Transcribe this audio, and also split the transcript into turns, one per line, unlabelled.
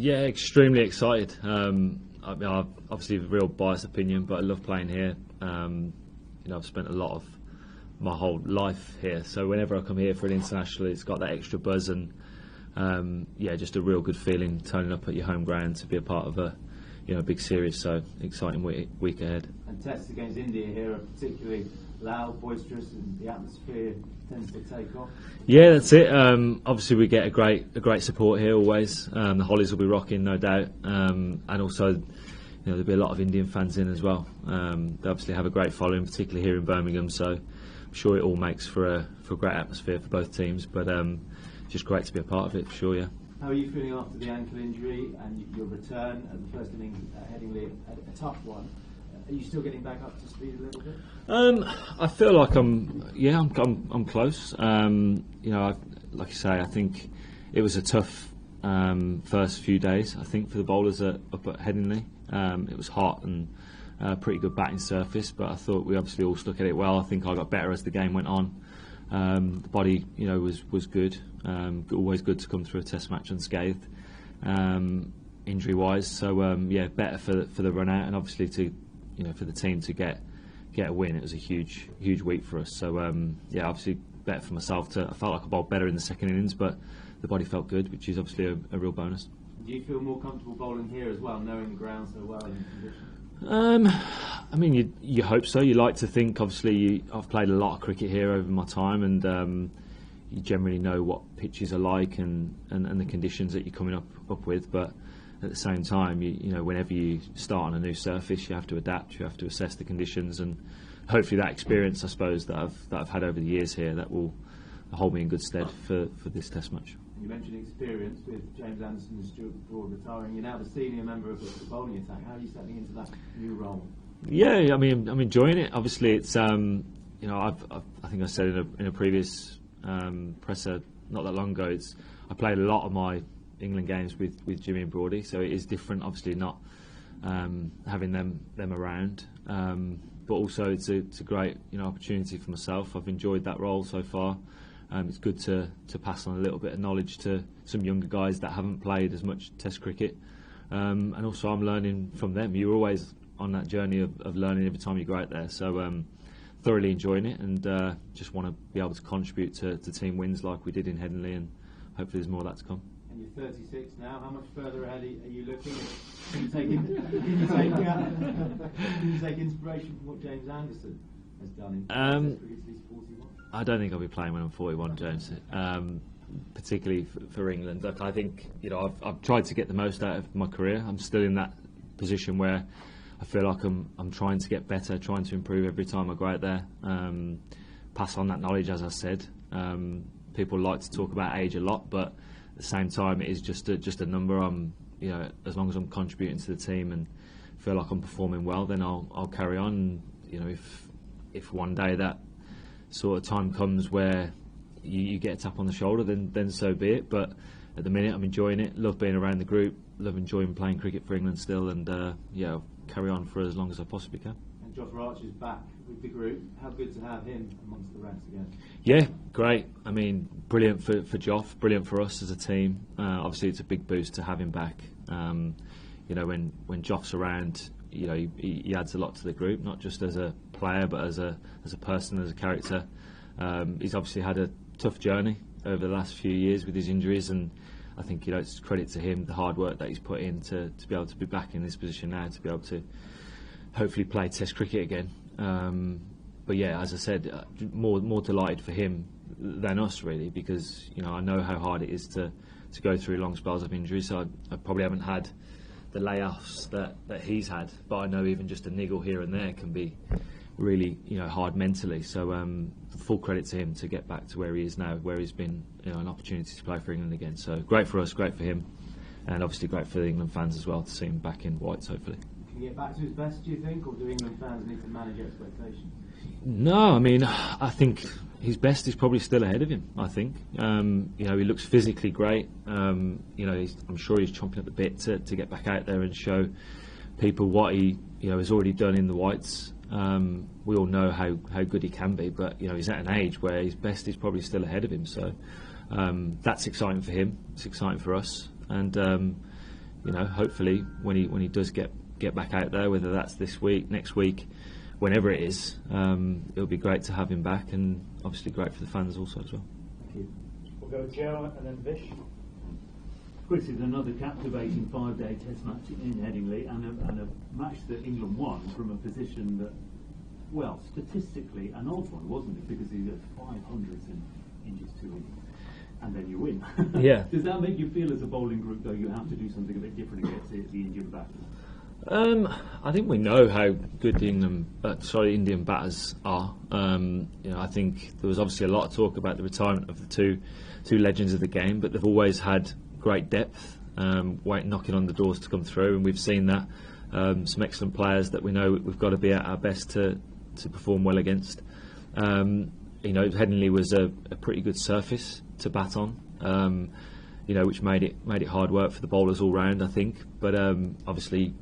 Yeah, extremely excited. I mean, I've obviously a real biased opinion, but I love playing here. I've spent a lot of my whole life here, so whenever I come here for an international, it's got that extra buzz and just a real good feeling turning up at your home ground to be a part of a big series. So exciting week ahead.
And tests against India here are particularly loud, boisterous, and the atmosphere tends to take off.
Yeah, that's it. Obviously, we get a great support here always. The Hollies will be rocking, no doubt, and also there'll be a lot of Indian fans in as well. They obviously have a great following, particularly here in Birmingham. So I'm sure it all makes for a great atmosphere for both teams. But just great to be a part of it for sure. Yeah.
How are you feeling after the ankle injury and your return at the first innings at Headingley, a tough one? Are you still getting back up to speed a little bit?
I feel like I'm close. Like you say, I think it was a tough first few days. I think for the bowlers up at Headingley, it was hot and pretty good batting surface. But I thought we obviously all stuck at it well. I think I got better as the game went on. The body, was good. Always good to come through a Test match unscathed, injury-wise. So better for the run out, and obviously for the team to get a win. It was a huge week for us. So obviously better for myself. I felt like I bowled better in the second innings, but the body felt good, which is obviously a real bonus.
Do you feel more comfortable bowling here as well, knowing the ground so well and the conditions?
I mean, you hope so. You like to think. Obviously, I've played a lot of cricket here over my time, and you generally know what pitches are like and the conditions that you're coming up with. But at the same time, whenever you start on a new surface, you have to adapt. You have to assess the conditions, and hopefully that experience, I suppose, that I've had over the years here, that will hold me in good stead for this Test match.
You mentioned experience with James Anderson and Stuart Broad retiring. You're now the senior member of the bowling attack. How are you settling into that new role? Yeah,
I mean, I'm enjoying it. Obviously, it's I think I said in a previous presser not that long ago. I played a lot of my England games with Jimmy and Broady, so it is different. Obviously, not having them around, but also it's a great opportunity for myself. I've enjoyed that role so far. It's good to pass on a little bit of knowledge to some younger guys that haven't played as much Test cricket, and also I'm learning from them. You're always on that journey of learning every time you go out there. So thoroughly enjoying it, and just want to be able to contribute to team wins like we did in Headingley, and hopefully there's more of that to come.
And you're 36 now. How much further ahead are you looking? Can you take inspiration from what James Anderson has done in cricket? He's 41.
I don't think I'll be playing when I'm 41, James. Particularly for England. I think I've tried to get the most out of my career. I'm still in that position where I feel like I'm trying to get better, trying to improve every time I go out there. Pass on that knowledge, as I said. People like to talk about age a lot, but at the same time, it is just a number. As long as I'm contributing to the team and feel like I'm performing well, then I'll carry on. And, if one day that sort of time comes where you get a tap on the shoulder, then so be it. But at the minute, I'm enjoying it. Love being around the group. Love enjoying playing cricket for England still, and I'll carry on for as long as I possibly can.
And Jofra Archer's back with the group. How good to have him amongst the ranks again?
Yeah, great. I mean, brilliant for Joff, brilliant for us as a team. Obviously, it's a big boost to have him back. When Joff's around, he adds a lot to the group, not just as a player, but as a person, as a character. He's obviously had a tough journey over the last few years with his injuries, and I think it's credit to him, the hard work that he's put in to be able to be back in this position now, to be able to hopefully play Test cricket again. But yeah, as I said, more delighted for him than us, really, because I know how hard it is to go through long spells of injury. So I probably haven't had the layoffs that he's had, but I know even just a niggle here and there can be really hard mentally. So full credit to him to get back to where he is now, where he's been an opportunity to play for England again. So great for us, great for him, and obviously great for the England fans as well to see him back in whites, hopefully.
Can he get back to his best, do you think, or do England fans need to manage expectations?
No, I mean, I think his best is probably still ahead of him. I think he looks physically great. I'm sure he's chomping at the bit to get back out there and show people what he has already done in the whites. We all know how good he can be, but he's at an age where his best is probably still ahead of him. So that's exciting for him. It's exciting for us, and hopefully when he does get back out there, whether that's this week, next week, whenever it is, it'll be great to have him back, and obviously great for the fans also as well.
Thank you.
We'll go Joe and then Vish.
Chris, is another captivating 5-day test match in Headingley, and a match that England won from a position that, well, statistically an odd one, wasn't it? Because he had 500s in inches to him, and then you win.
Yeah.
Does that make you feel as a bowling group, though, you have to do something a bit different against the Indian batters?
I think we know how good the Indian batters are. I think there was obviously a lot of talk about the retirement of the two legends of the game, but they've always had great depth, knocking on the doors to come through, and we've seen that. Some excellent players that we know we've got to be at our best to perform well against. Headingley was a pretty good surface to bat on, which made it hard work for the bowlers all round, I think. But obviously